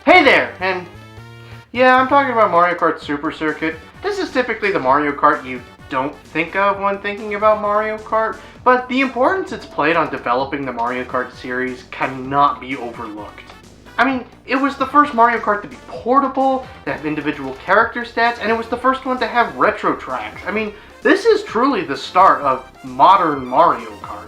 Hey there, and yeah, I'm talking about Mario Kart Super Circuit. This is typically the Mario Kart you don't think of when thinking about Mario Kart, but the importance it's played on developing the Mario Kart series cannot be overlooked. I mean, it was the first Mario Kart to be portable, to have individual character stats, and it was the first one to have retro tracks. I mean, this is truly the start of modern Mario Kart.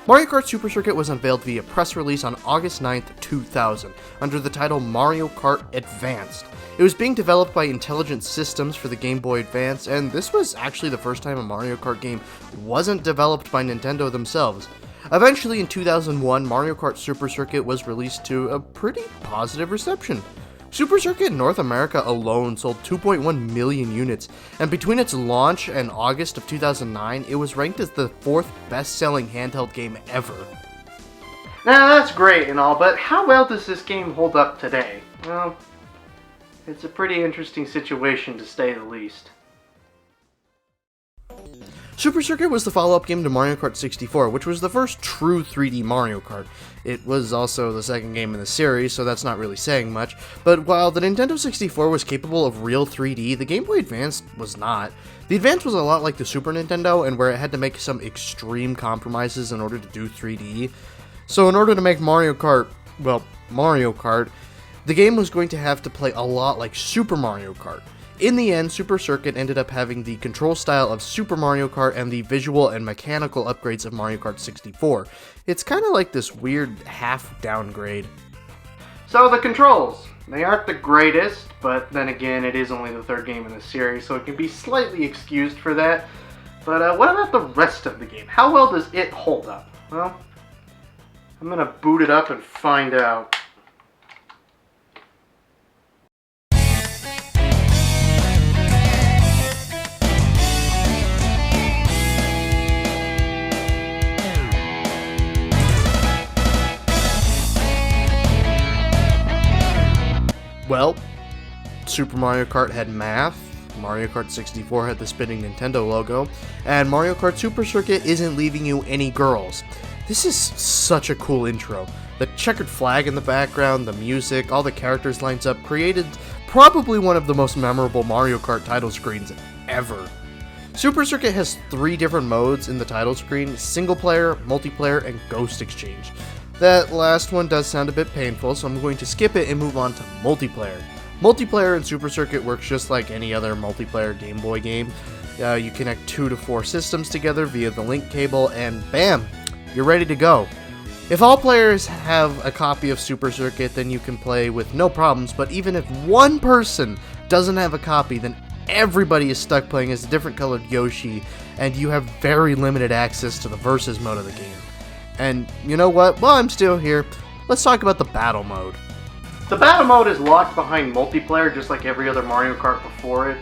Mario Kart Super Circuit was unveiled via press release on August 9th, 2000, under the title Mario Kart Advanced. It was being developed by Intelligent Systems for the Game Boy Advance, and this was actually the first time a Mario Kart game wasn't developed by Nintendo themselves. Eventually, in 2001, Mario Kart Super Circuit was released to a pretty positive reception. Super Circuit in North America alone sold 2.1 million units, and between its launch and August of 2009, it was ranked as the 4th best-selling handheld game ever. Now that's great and all, but how well does this game hold up today? Well, it's a pretty interesting situation to say the least. Super Circuit was the follow-up game to Mario Kart 64, which was the first true 3D Mario Kart. It was also the second game in the series, so that's not really saying much, but while the Nintendo 64 was capable of real 3D, the Game Boy Advance was not. The Advance was a lot like the Super Nintendo, and where it had to make some extreme compromises in order to do 3D. So in order to make Mario Kart, the game was going to have to play a lot like Super Mario Kart. In the end, Super Circuit ended up having the control style of Super Mario Kart and the visual and mechanical upgrades of Mario Kart 64. It's kind of like this weird half downgrade. So the controls, they aren't the greatest, but then again, it is only the third game in the series, so it can be slightly excused for that. But what about the rest of the game? How well does it hold up? Well, I'm gonna boot it up and find out. Well, Super Mario Kart had math, Mario Kart 64 had the spinning Nintendo logo, and Mario Kart Super Circuit isn't leaving you any girls. This is such a cool intro. The checkered flag in the background, the music, all the characters lines up, created probably one of the most memorable Mario Kart title screens ever. Super Circuit has 3 different modes in the title screen: single player, multiplayer, and ghost exchange. That last one does sound a bit painful, so I'm going to skip it and move on to multiplayer. Multiplayer in Super Circuit works just like any other multiplayer Game Boy game. You connect 2 to 4 systems together via the link cable, and bam, you're ready to go. If all players have a copy of Super Circuit, then you can play with no problems, but even if one person doesn't have a copy, then everybody is stuck playing as a different colored Yoshi, and you have very limited access to the versus mode of the game. And you know what? While I'm still here, let's talk about the battle mode. The battle mode is locked behind multiplayer just like every other Mario Kart before it,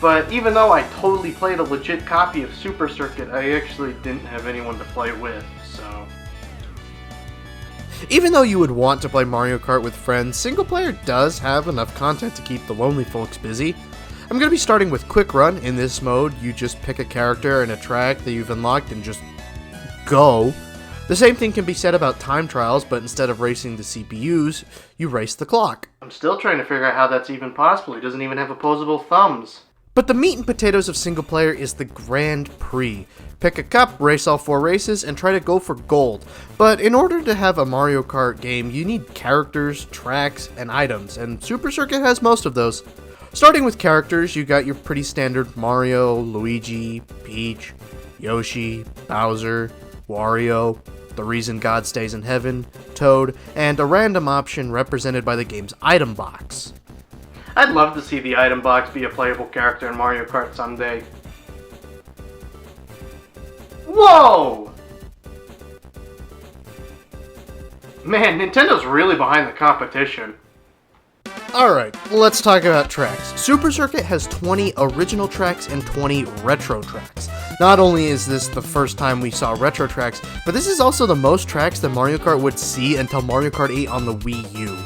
but even though I totally played a legit copy of Super Circuit, I actually didn't have anyone to play with, so... Even though you would want to play Mario Kart with friends, single player does have enough content to keep the lonely folks busy. I'm going to be starting with Quick Run. In this mode, you just pick a character and a track that you've unlocked and just go. The same thing can be said about time trials, but instead of racing the CPUs, you race the clock. I'm still trying to figure out how that's even possible. He doesn't even have opposable thumbs. But the meat and potatoes of single player is the Grand Prix. Pick a cup, race all 4 races, and try to go for gold. But in order to have a Mario Kart game, you need characters, tracks, and items, and Super Circuit has most of those. Starting with characters, you got your pretty standard Mario, Luigi, Peach, Yoshi, Bowser, Wario, The Reason God Stays in Heaven, Toad, and a random option represented by the game's item box. I'd love to see the item box be a playable character in Mario Kart someday. Whoa! Man, Nintendo's really behind the competition. Alright, let's talk about tracks. Super Circuit has 20 original tracks and 20 retro tracks. Not only is this the first time we saw retro tracks, but this is also the most tracks that Mario Kart would see until Mario Kart 8 on the Wii U.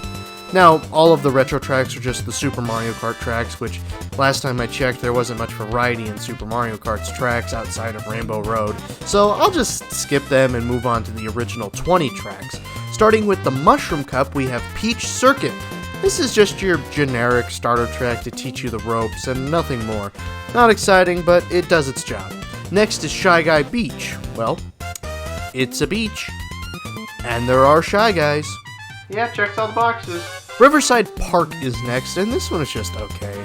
Now, all of the retro tracks are just the Super Mario Kart tracks, which last time I checked there wasn't much variety in Super Mario Kart's tracks outside of Rainbow Road, so I'll just skip them and move on to the original 20 tracks. Starting with the Mushroom Cup, we have Peach Circuit. This is just your generic starter track to teach you the ropes and nothing more. Not exciting, but it does its job. Next is Shy Guy Beach. Well, it's a beach. And there are Shy Guys. Yeah, checks all the boxes. Riverside Park is next, and this one is just okay.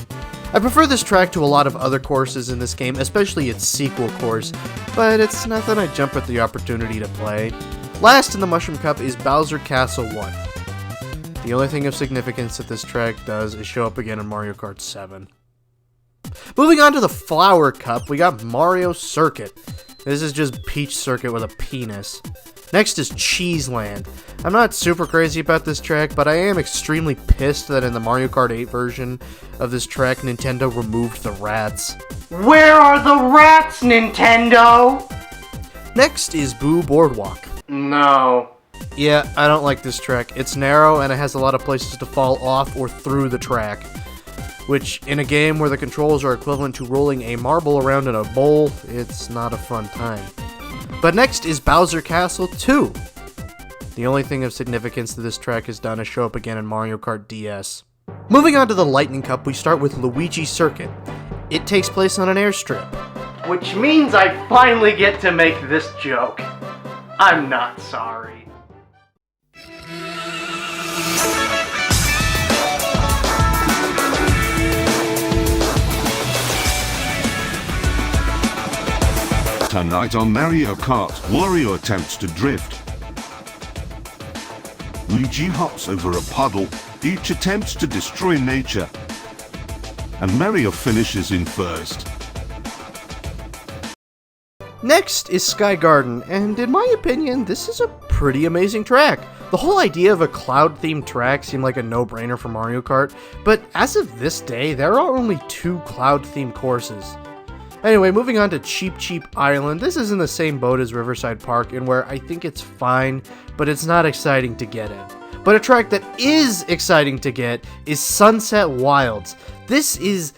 I prefer this track to a lot of other courses in this game, especially its sequel course, but it's nothing I jump at the opportunity to play. Last in the Mushroom Cup is Bowser Castle 1. The only thing of significance that this track does is show up again in Mario Kart 7. Moving on to the Flower Cup, we got Mario Circuit. This is just Peach Circuit with a penis. Next is Cheese Land. I'm not super crazy about this track, but I am extremely pissed that in the Mario Kart 8 version of this track, Nintendo removed the rats. Where are the rats, Nintendo? Next is Boo Boardwalk. No. Yeah, I don't like this track. It's narrow and it has a lot of places to fall off or through the track, which in a game where the controls are equivalent to rolling a marble around in a bowl, it's not a fun time. But next is Bowser Castle 2. The only thing of significance that this track has done is show up again in Mario Kart DS. Moving on to the Lightning Cup, we start with Luigi Circuit. It takes place on an airstrip. Which means I finally get to make this joke. I'm not sorry. Tonight on Mario Kart, Wario attempts to drift. Luigi hops over a puddle, each attempts to destroy nature. And Mario finishes in first. Next is Sky Garden, and in my opinion, this is a pretty amazing track. The whole idea of a cloud-themed track seemed like a no-brainer for Mario Kart, but as of this day, there are only 2 cloud-themed courses. Anyway, moving on to Cheep Cheep Island. This is in the same boat as Riverside Park, in where I think it's fine, but it's not exciting to get in. But a track that is exciting to get is Sunset Wilds. This is,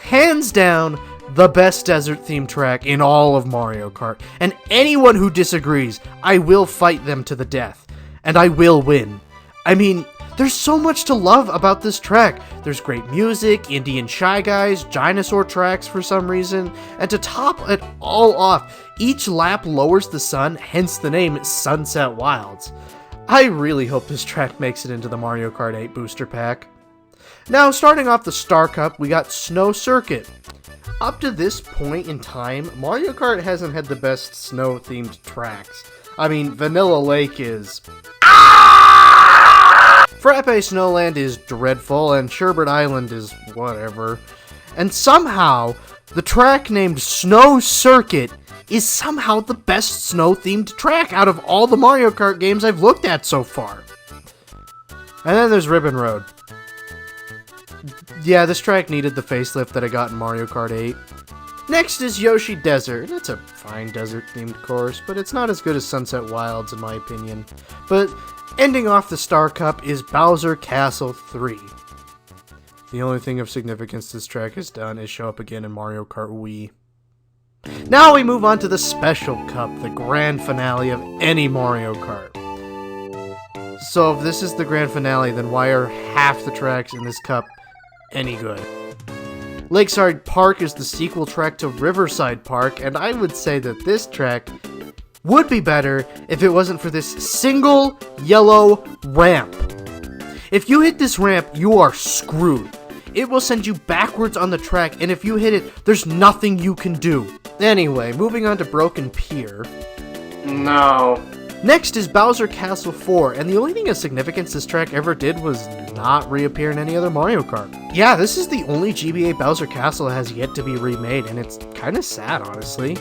hands down, the best desert-themed track in all of Mario Kart. And anyone who disagrees, I will fight them to the death. And I will win. I mean, there's so much to love about this track. There's great music, Indian Shy Guys, dinosaur tracks for some reason, and to top it all off, each lap lowers the sun, hence the name Sunset Wilds. I really hope this track makes it into the Mario Kart 8 booster pack. Now, starting off the Star Cup, we got Snow Circuit. Up to this point in time, Mario Kart hasn't had the best snow-themed tracks. I mean, Vanilla Lake is... Frappe Snowland is dreadful, and Sherbet Island is whatever. And somehow, the track named Snow Circuit is somehow the best snow-themed track out of all the Mario Kart games I've looked at so far. And then there's Ribbon Road. Yeah, this track needed the facelift that I got in Mario Kart 8. Next is Yoshi Desert. It's a fine desert-themed course, but it's not as good as Sunset Wilds in my opinion. But ending off the Star Cup is Bowser Castle 3. The only thing of significance this track has done is show up again in Mario Kart Wii. Now we move on to the Special Cup, the grand finale of any Mario Kart. So if this is the grand finale, then why are half the tracks in this cup any good? Lakeside Park is the sequel track to Riverside Park, and I would say that this track would be better if it wasn't for this single yellow ramp. If you hit this ramp, you are screwed. It will send you backwards on the track, and if you hit it, there's nothing you can do. Anyway, moving on to Broken Pier. No. Next is Bowser Castle 4, and the only thing of significance this track ever did was not reappear in any other Mario Kart. Yeah, this is the only GBA Bowser Castle that has yet to be remade, and it's kind of sad, honestly.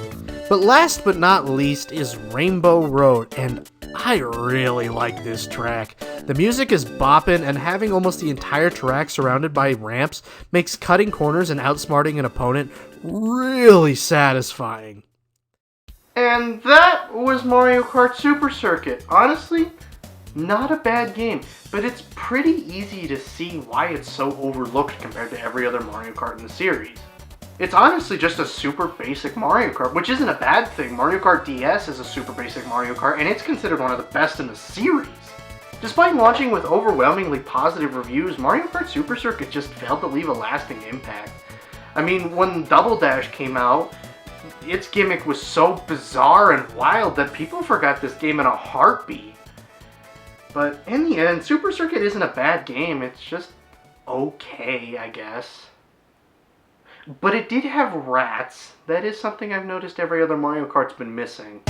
But last but not least is Rainbow Road, and I really like this track. The music is bopping, and having almost the entire track surrounded by ramps makes cutting corners and outsmarting an opponent really satisfying. And that was Mario Kart Super Circuit. Honestly, not a bad game, but it's pretty easy to see why it's so overlooked compared to every other Mario Kart in the series. It's honestly just a super basic Mario Kart, which isn't a bad thing. Mario Kart DS is a super basic Mario Kart, and it's considered one of the best in the series. Despite launching with overwhelmingly positive reviews, Mario Kart Super Circuit just failed to leave a lasting impact. I mean, when Double Dash came out, its gimmick was so bizarre and wild that people forgot this game in a heartbeat. But in the end, Super Circuit isn't a bad game, it's just okay, I guess. But it did have rats. That is something I've noticed every other Mario Kart's been missing.